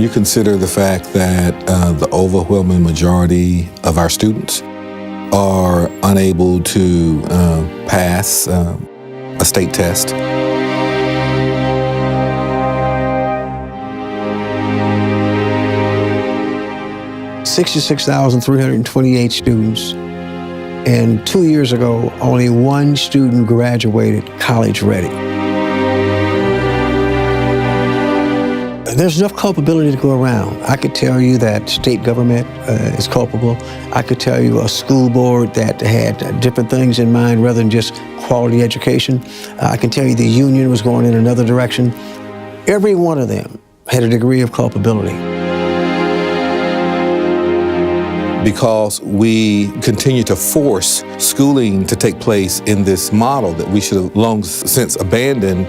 you consider the fact that the overwhelming majority of our students are unable to pass a state test. $66,328 students, and 2 years ago, only one student graduated college ready. There's enough culpability to go around. I could tell you that state government is culpable. I could tell you a school board that had different things in mind rather than just quality education. I can tell you the union was going in another direction. Every one of them had a degree of culpability. Because we continue to force schooling to take place in this model that we should have long since abandoned,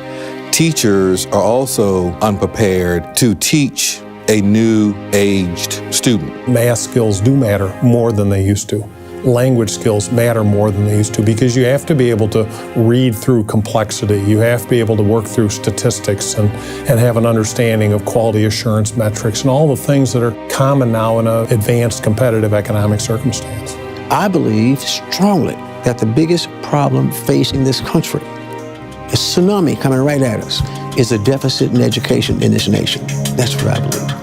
teachers are also unprepared to teach a new aged student. Math skills do matter more than they used to. Language skills matter more than they used to because you have to be able to read through complexity. You have to be able to work through statistics and have an understanding of quality assurance metrics and all the things that are common now in an advanced competitive economic circumstance. I believe strongly that the biggest problem facing this country, a tsunami coming right at us, is a deficit in education in this nation. That's what I believe.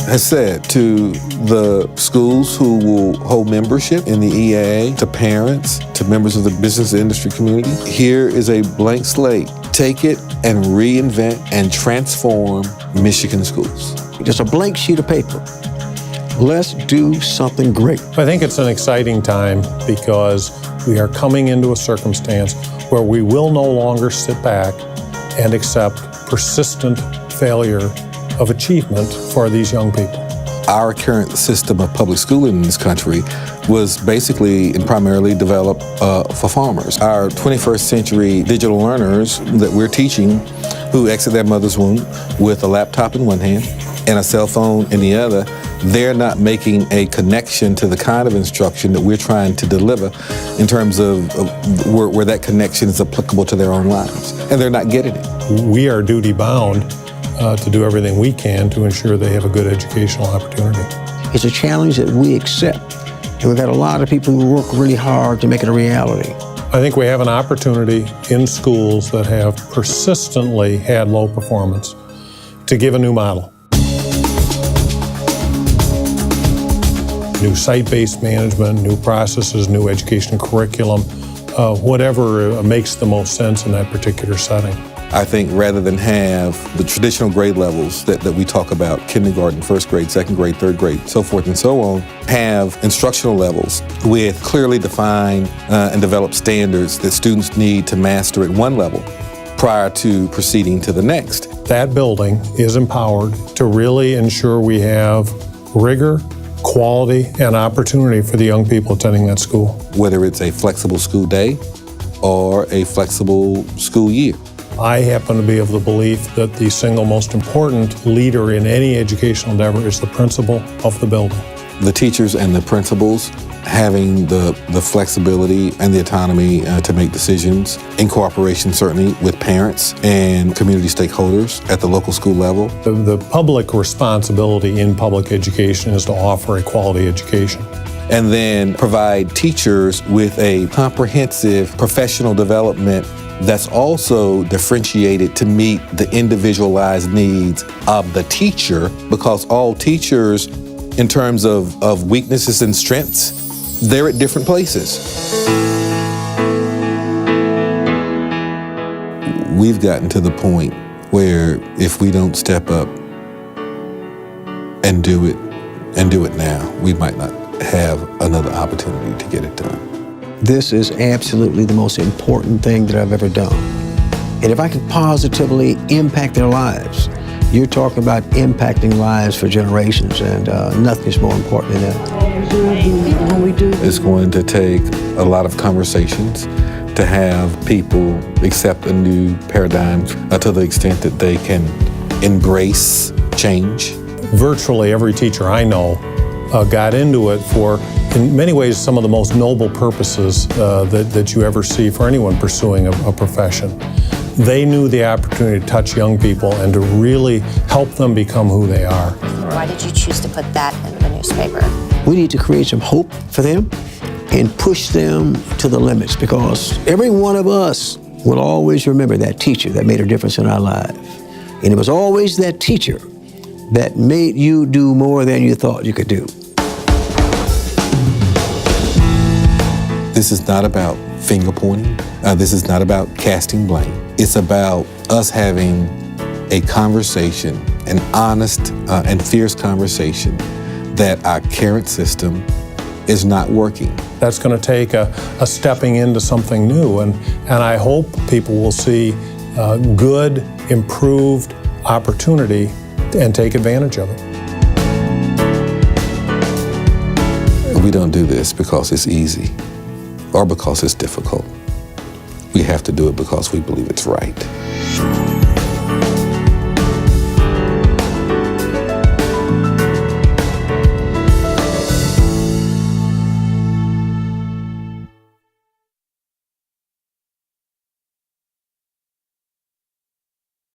I said to the schools who will hold membership in the EAA, to parents, to members of the business industry community, here is a blank slate. Take it and reinvent and transform Michigan schools. Just a blank sheet of paper. Let's do something great. I think it's an exciting time because we are coming into a circumstance where we will no longer sit back and accept persistent failure of achievement for these young people. Our current system of public schooling in this country was basically and primarily developed for farmers. Our 21st century digital learners that we're teaching who exit their mother's womb with a laptop in one hand and a cell phone in the other, they're not making a connection to the kind of instruction that we're trying to deliver in terms of where that connection is applicable to their own lives. And they're not getting it. We are duty bound to do everything we can to ensure they have a good educational opportunity. It's a challenge that we accept, and we've got a lot of people who work really hard to make it a reality. I think we have an opportunity in schools that have persistently had low performance to give a new model. New site-based management, new processes, new education curriculum, whatever makes the most sense in that particular setting. I think rather than have the traditional grade levels that we talk about, kindergarten, first grade, second grade, third grade, so forth and so on, have instructional levels with clearly defined and developed standards that students need to master at one level prior to proceeding to the next. That building is empowered to really ensure we have rigor, quality, and opportunity for the young people attending that school. Whether it's a flexible school day or a flexible school year. I happen to be of the belief that the single most important leader in any educational endeavor is the principal of the building. The teachers and the principals having the flexibility and the autonomy to make decisions in cooperation certainly with parents and community stakeholders at the local school level. The public responsibility in public education is to offer a quality education. And then provide teachers with a comprehensive professional development that's also differentiated to meet the individualized needs of the teacher, because all teachers, in terms of weaknesses and strengths, they're at different places. We've gotten to the point where if we don't step up and do it now, we might not have another opportunity to get it done. This is absolutely the most important thing that I've ever done. And if I can positively impact their lives, you're talking about impacting lives for generations, and nothing is more important than that. It's going to take a lot of conversations to have people accept a new paradigm to the extent that they can embrace change. Virtually every teacher I know got into it for, in many ways, some of the most noble purposes that you ever see for anyone pursuing a profession. they knew the opportunity to touch young people and to really help them become who they are. Why did you choose to put that in the newspaper? We need to create some hope for them and push them to the limits, because every one of us will always remember that teacher that made a difference in our lives. And it was always that teacher that made you do more than you thought you could do. This is not about finger pointing. This is not about casting blame. It's about us having a conversation, an honest and fierce conversation, that our current system is not working. That's going to take a stepping into something new, and I hope people will see good, improved opportunity and take advantage of it. We don't do this because it's easy or because it's difficult. We have to do it because we believe it's right.